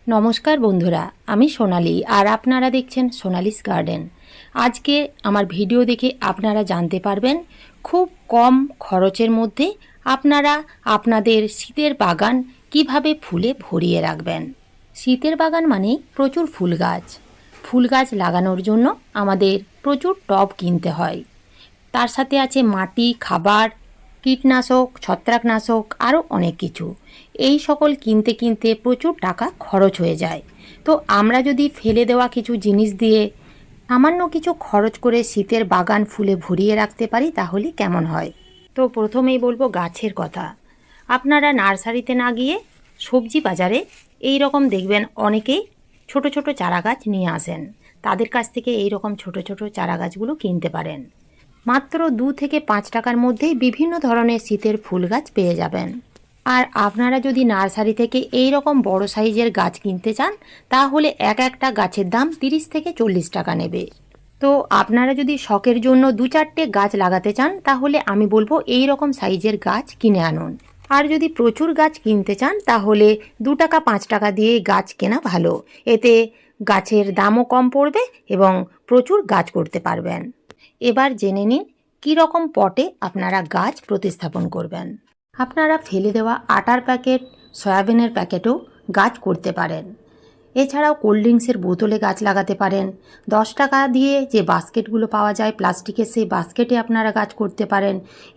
নমস্কার বন্ধুরা, আমি সোনালি আর আপনারা দেখছেন সোনালিস গার্ডেন। আজকে আমার ভিডিও দেখে আপনারা জানতে পারবেন খুব কম খরচের মধ্যে আপনারা আপনাদের শীতের বাগান কিভাবে ফুলে ভরিয়ে রাখবেন। শীতের বাগান মানে প্রচুর ফুল গাছ লাগানোর জন্য আমাদের প্রচুর টব কিনতে হয়। তার সাথে আছে মাটি, খাবার, কীটনাশক, ছত্রাকনাশক আরও অনেক কিছু। এই সকল কিনতে কিনতে প্রচুর টাকা খরচ হয়ে যায়। তো আমরা যদি ফেলে দেওয়া কিছু জিনিস দিয়ে সামান্য কিছু খরচ করে শীতের বাগান ফুলে ভরিয়ে রাখতে পারি তাহলে কেমন হয়। তো প্রথমেই বলবো গাছের কথা। আপনারা নার্সারিতে না গিয়ে সবজি বাজারে এই রকম দেখবেন অনেকেই ছোট ছোট চারা গাছ নিয়ে আসেন। তাদের কাছ থেকে এই রকম ছোট ছোট চারা গাছগুলো কিনতে পারেন। মাত্র 2 থেকে 5 টাকার মধ্যেই বিভিন্ন ধরনের শীতের ফুল গাছ পেয়ে যাবেন। আর আপনারা যদি নার্সারি থেকে এই রকম বড় সাইজের গাছ কিনতে চান তাহলে একটা গাছের দাম 30 থেকে 40 টাকা নেবে। তো আপনারা যদি শখের জন্য 2-4টে গাছ লাগাতে চান তাহলে আমি বলবো এই রকম সাইজের গাছ কিনে আনুন। আর যদি প্রচুর গাছ কিনতে চান তাহলে 2 টাকা 5 টাকা দিয়ে গাছ কেনা ভালো। এতে গাছের দামও কম পড়বে এবং প্রচুর গাছ করতে পারবেন। এবার জেনে নিন কী রকম পটে আপনারা গাছ প্রতিস্থাপন করবেন। আপনারা ফেলে দেওয়া আটার প্যাকেট, সয়াবিনের প্যাকেটেও গাছ করতে পারেন। এছাড়াও কোল্ড ড্রিঙ্কসের বোতলে গাছ লাগাতে পারেন। 10 টাকা দিয়ে যে বাস্কেটগুলো পাওয়া যায় প্লাস্টিকের, সেই বাস্কেটে আপনারা গাছ করতে পারেন।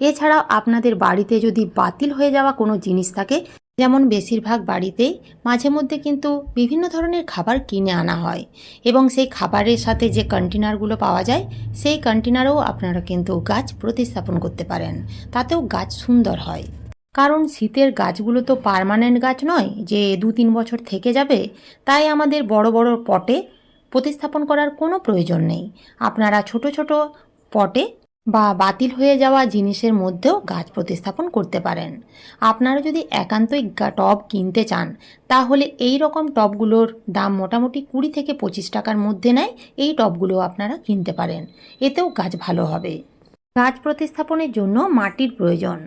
এছাড়াও আপনাদের বাড়িতে যদি বাতিল হয়ে যাওয়া কোনো জিনিস থাকে, যেমন বেশিরভাগ বাড়িতেই মাঝে মধ্যে কিন্তু বিভিন্ন ধরনের খাবার কিনে আনা হয় এবং সেই খাবারের সাথে যে কন্টেনারগুলো পাওয়া যায় সেই কন্টেনারেও আপনারা কিন্তু গাছ প্রতিস্থাপন করতে পারেন। তাতেও গাছ সুন্দর হয়। কারণ শীতের গাছগুলো তো পার্মানেন্ট গাছ নয় যে 2-3 বছর থেকে যাবে, তাই আমাদের বড় বড় পটে প্রতিস্থাপন করার কোনো প্রয়োজন নেই। আপনারা ছোট ছোট পটে বা বাতিল হয়ে যাওয়া জিনিসের মধ্যেও গাছ প্রতিস্থাপন করতে পারেন। আপনারা যদি একান্তই টব কিনতে চান তাহলে এই রকম টবগুলোর দাম মোটামুটি 20 থেকে 25 টাকার মধ্যে নেয়। এই টবগুলো আপনারা কিনতে পারেন, এতেও গাছ ভালো হবে। গাছ প্রতিস্থাপনের জন্য মাটির প্রয়োজন।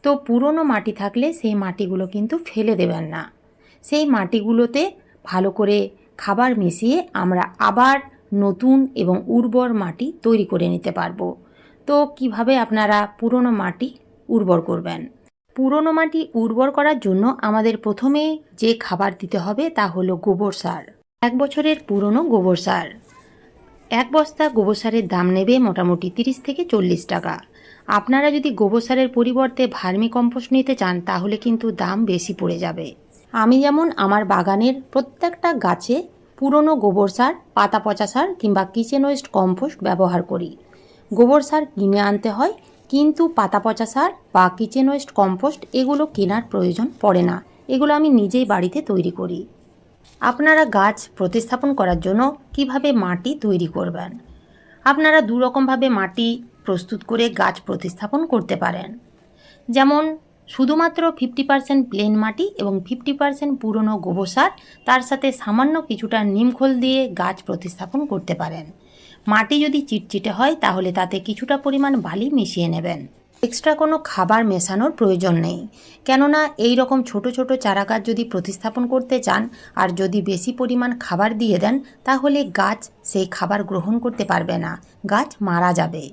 তো পুরনো মাটি থাকলে সেই মাটিগুলো কিন্তু ফেলে দেবেন না। সেই মাটিগুলোতে ভালো করে খাবার মিশিয়ে আমরা আবার নতুন এবং উর্বর মাটি তৈরি করে নিতে পারবো। তো কিভাবে আপনারা পুরনো মাটি উর্বর করবেন? পুরনো মাটি উর্বর করার জন্য আমাদের প্রথমে যে খাবার দিতে হবে তা হলো গোবর সার। 1 বছরের পুরনো গোবর সার। 1 বস্তা গোবর সারের দাম নেবে মোটামুটি 30 থেকে 40 টাকা। আপনারা যদি গোবর সারের পরিবর্তে ভার্মি কম্পোস্ট নিতে চান তাহলে কিন্তু দাম বেশি পড়ে যাবে। আমি যেমন আমার বাগানের প্রত্যেকটা গাছে পুরনো গোবর সার, পাতা পচা সার কিংবা কিচেন ওয়েস্ট কম্পোস্ট ব্যবহার করি। গোবর সার কিনে আনতে হয়, কিন্তু পাতা পচা সার বা কিচেন ওয়েস্ট কম্পোস্ট এগুলো কেনার প্রয়োজন পড়ে না। এগুলো আমি নিজেই বাড়িতে তৈরি করি। আপনারা গাছ প্রতিস্থাপন করার জন্য কিভাবে মাটি তৈরি করবেন? আপনারা 2 রকমভাবে মাটি প্রস্তুত করে গাছ প্রতিস্থাপন করতে পারেন। যেমন শুধুমাত্র 50% প্লেন মাটি এবং 50% পুরনো গোবর সার, তার সাথে সামান্য কিছুটা নিমখোল দিয়ে গাছ প্রতিস্থাপন করতে পারেন। মাটি যদি চিটচিটে হয় তাহলে তাতে কিছুটা পরিমাণ বালি মিশিয়ে নেবেন। এক্সট্রা কোনো খাবার মেশানোর প্রয়োজন নেই, কেননা এই রকম ছোট ছোট চারা গাছ যদি প্রতিস্থাপন করতে চান আর যদি বেশি পরিমাণ খাবার দিয়ে দেন তাহলে গাছ সেই খাবার গ্রহণ করতে পারবে না, গাছ মারা যাবে।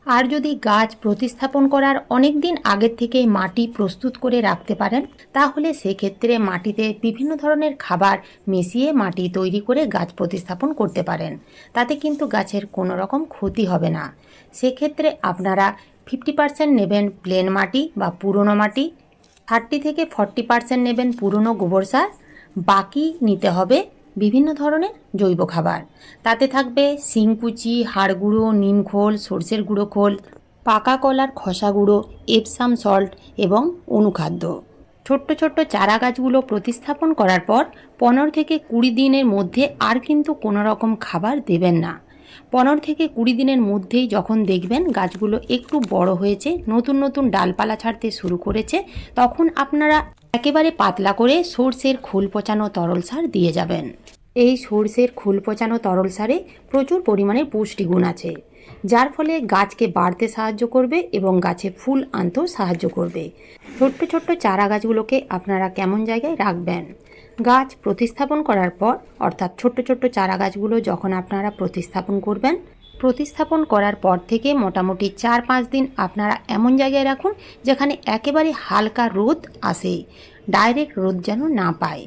আর যদি গাছ প্রতিস্থাপন করার অনেক দিন আগের থেকেই মাটি প্রস্তুত করে রাখতে পারেন তাহলে সেক্ষেত্রে মাটিতে বিভিন্ন ধরনের খাবার মিশিয়ে মাটি তৈরি করে গাছ প্রতিস্থাপন করতে পারেন। তাতে কিন্তু গাছের কোনো রকম ক্ষতি হবে না। সেক্ষেত্রে আপনারা 50% নেবেন প্লেন মাটি বা পুরনো মাটি, 30 থেকে 40% নেবেন পুরনো গোবর সার, বাকি নিতে হবে বিভিন্ন ধরনের জৈব খাবার। তাতে থাকবে শিংকুচি, হাড় গুঁড়ো, নিমখোল, সর্ষের গুঁড়ো খোল, পাকা কলার খোসা গুঁড়ো, এপসাম সল্ট এবং অনুখাদ্য। ছোট্ট ছোট্ট চারা গাছগুলো প্রতিস্থাপন করার পর 15 থেকে 20 দিনের মধ্যে আর কিন্তু কোনো রকম খাবার দেবেন না। 15 থেকে 20 দিনের মধ্যেই যখন দেখবেন গাছগুলো একটু বড় হয়েছে, নতুন নতুন ডালপালা ছাড়তে শুরু করেছে, তখন আপনারা একেবারে পাতলা করে সর্ষের খোল পচানো তরল সার দিয়ে যাবেন। এই সর্ষের খোল পচানো তরল সারে প্রচুর পরিমাণে পুষ্টিগুণ আছে, যার ফলে গাছকে বাড়তে সাহায্য করবে এবং গাছে ফুল আনতেও সাহায্য করবে। ছোট্ট ছোট্ট চারা গাছগুলোকে আপনারা কেমন জায়গায় রাখবেন? গাছ প্রতিস্থাপন করার পর অর্থাৎ ছোট্ট ছোট্ট চারা গাছগুলো যখন আপনারা প্রতিস্থাপন করবেন, প্রতিস্থাপন করার পর থেকে মোটামুটি 4-5 দিন আপনারা এমন জায়গায় রাখুন যেখানে একেবারে হালকা রোদ আসে, ডাইরেক্ট রোদ যেন না পায়।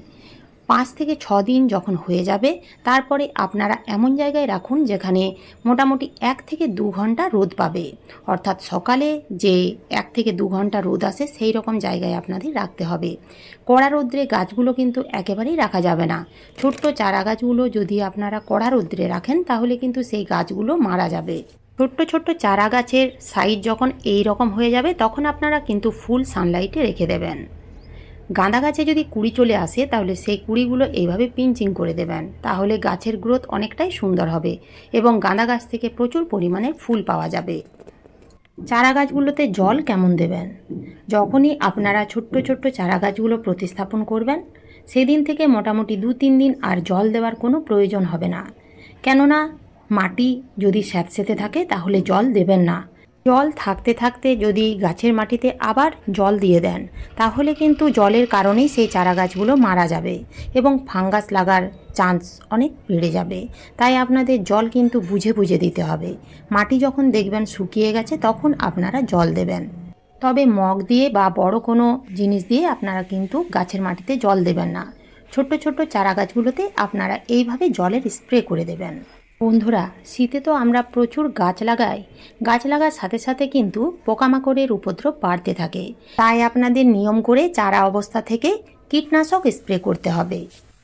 5 থেকে 6 দিন যখন হয়ে যাবে তারপরে আপনারা এমন জায়গায় রাখুন যেখানে মোটামুটি 1 থেকে 2 ঘন্টা রোদ পাবে, অর্থাৎ সকালে যে 1 থেকে 2 ঘন্টা রোদ আসে সেই রকম জায়গায় আপনাদের রাখতে হবে। কড়া রোদ্রে গাছগুলো কিন্তু একেবারেই রাখা যাবে না। ছোট্ট চারা গাছগুলো যদি আপনারা কড়া রোদ্রে রাখেন তাহলে কিন্তু সেই গাছগুলো মারা যাবে। ছোট্ট ছোট্ট চারা গাছের সাইজ যখন এই রকম হয়ে যাবে তখন আপনারা কিন্তু ফুল সানলাইটে রেখে দেবেন। গাঁদা গাছে যদি কুড়ি চলে আসে তাহলে সেই কুড়িগুলো এইভাবে পিঞ্চিং করে দেবেন, তাহলে গাছের গ্রোথ অনেকটাই সুন্দর হবে এবং গাঁদা গাছ থেকে প্রচুর পরিমাণে ফুল পাওয়া যাবে। চারা গাছগুলোতে জল কেমন দেবেন? যখনই আপনারা ছোট্ট ছোট্ট চারা গাছগুলো প্রতিস্থাপন করবেন সেদিন থেকে মোটামুটি 2-3 দিন আর জল দেওয়ার কোনো প্রয়োজন হবে না, কেননা মাটি যদি স্যাঁতসেঁতে থাকে তাহলে জল দেবেন না। জল থাকতে থাকতে যদি গাছের মাটিতে আবার জল দিয়ে দেন তাহলে কিন্তু জলের কারণেই সেই চারা গাছগুলো মারা যাবে এবং ফাঙ্গাস লাগার চান্স অনেক বেড়ে যাবে। তাই আপনাদের জল কিন্তু বুঝে বুঝে দিতে হবে। মাটি যখন দেখবেন শুকিয়ে গেছে তখন আপনারা জল দেবেন, তবে মগ দিয়ে বা বড় কোনো জিনিস দিয়ে আপনারা কিন্তু গাছের মাটিতে জল দেবেন না। ছোট্ট ছোট্ট চারা গাছগুলোতে আপনারা এইভাবে জলের স্প্রে করে দেবেন। বন্ধুরা, শীতে তো আমরা প্রচুর গাছ লাগাই, গাছ লাগার সাথে সাথে কিন্তু পোকামাকড়ের উপদ্রব বাড়তে থাকে। তাই আপনাদের নিয়ম করে চারা অবস্থা থেকে কীটনাশক স্প্রে করতে হবে।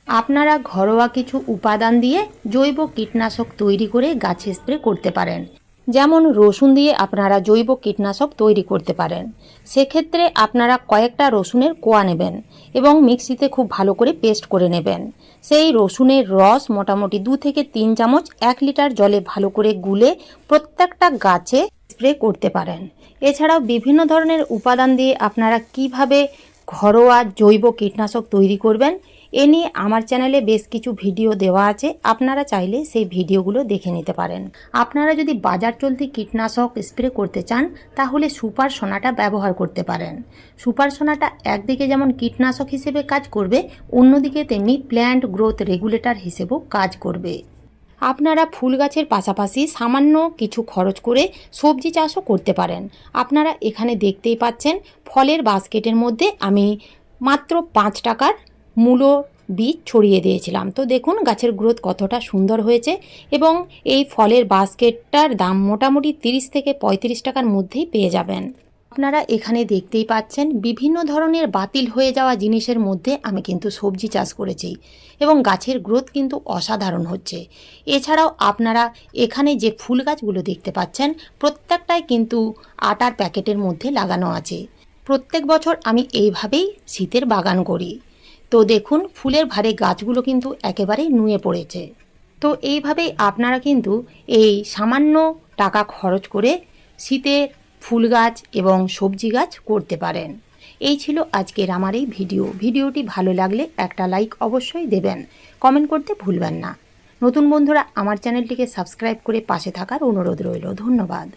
আপনারা ঘরোয়া কিছু উপাদান দিয়ে জৈব কীটনাশক তৈরি করে গাছে স্প্রে করতে পারেন। যেমন রসুন দিয়ে আপনারা জৈব কীটনাশক তৈরি করতে পারেন। সেক্ষেত্রে আপনারা কয়েকটা রসুনের কোয়া নেবেন এবং মিক্সিতে খুব ভালো করে পেস্ট করে নেবেন। সেই রসুনের রস মোটামুটি 2 থেকে 3 চামচ 1 লিটার জলে ভালো করে গুলে প্রত্যেকটা গাছে স্প্রে করতে পারেন। এছাড়াও বিভিন্ন ধরনের উপাদান দিয়ে আপনারা কিভাবে ঘরোয়া জৈব কীটনাশক তৈরি করবেন এ নিয়ে আমার চ্যানেলে বেশ কিছু ভিডিও দেওয়া আছে, আপনারা চাইলে সেই ভিডিওগুলো দেখে নিতে পারেন। আপনারা যদি বাজার চলতি কীটনাশক স্প্রে করতে চান তাহলে সুপার সোনাটা ব্যবহার করতে পারেন। সুপার সোনাটা একদিকে যেমন কীটনাশক হিসেবে কাজ করবে, অন্যদিকে তেমনি প্ল্যান্ট গ্রোথ রেগুলেটর হিসেবেও কাজ করবে। আপনারা ফুল গাছের পাশাপাশি সামান্য কিছু খরচ করে সবজি চাষও করতে পারেন। আপনারা এখানে দেখতেই পাচ্ছেন ফলের বাস্কেটের মধ্যে আমি মাত্র 5 টাকার মূলো বীজ ছড়িয়ে দিয়েছিলাম। তো দেখুন গাছের গ্রোথ কতটা সুন্দর হয়েছে এবং এই ফলের বাস্কেটটার দাম মোটামুটি 30 থেকে 35 টাকার মধ্যেই পেয়ে যাবেন। আপনারা এখানে দেখতেই পাচ্ছেন বিভিন্ন ধরনের বাতিল হয়ে যাওয়া জিনিসের মধ্যে আমি কিন্তু সবজি চাষ করেছি এবং গাছের গ্রোথ কিন্তু অসাধারণ হচ্ছে। এছাড়াও আপনারা এখানে যে ফুল গাছগুলো দেখতে পাচ্ছেন প্রত্যেকটাই কিন্তু আটার প্যাকেটের মধ্যে লাগানো আছে। প্রত্যেক বছর আমি এইভাবেই শীতের বাগান করি। তো দেখুন ফুলের ভারে গাছগুলো কিন্তু একেবারেই নুয়ে পড়েছে। তো এইভাবেই আপনারা কিন্তু এই সামান্য টাকা খরচ করে শীতের ফুল গাছ এবং সবজি গাছ করতে পারেন। এই ছিল আজকের আমার এই ভিডিওটি ভালো লাগলে একটা লাইক অবশ্যই দেবেন, কমেন্ট করতে ভুলবেন না। নতুন বন্ধুরা আমার চ্যানেলটিকে সাবস্ক্রাইব করে পাশে থাকার অনুরোধ রইল। ধন্যবাদ।